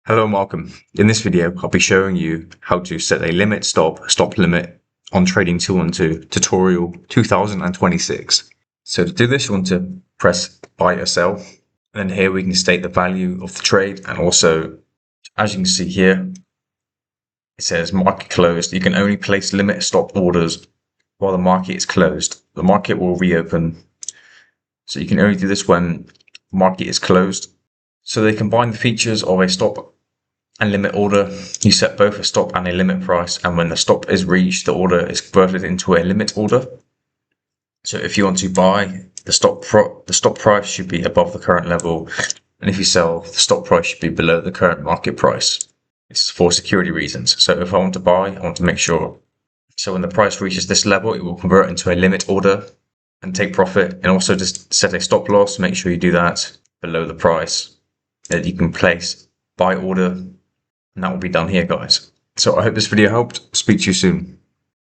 Hello and welcome. In this video, I'll be showing you how to set a limit stop limit on Trading 212 tutorial 2026. So to do this, you want to press buy or sell. And then here we can state the value of the trade. And also, as you can see here, it says market closed. You can only place limit stop orders while the market is closed. The market will reopen. So you can only do this when the market is closed. So they combine the features of a stop and limit order. You set both a stop and a limit price, and when the stop is reached, the order is converted into a limit order. So if you want to buy, the stop price should be above the current level, and if you sell, the stop price should be below the current market price. It's for security reasons. So if I want to buy, I want to make sure. So when the price reaches this level, it will convert into a limit order and take profit. And also just set a stop loss. Make sure you do that below the price that you can place buy order. And that will be done here, guys. So I hope this video helped. Speak to you soon.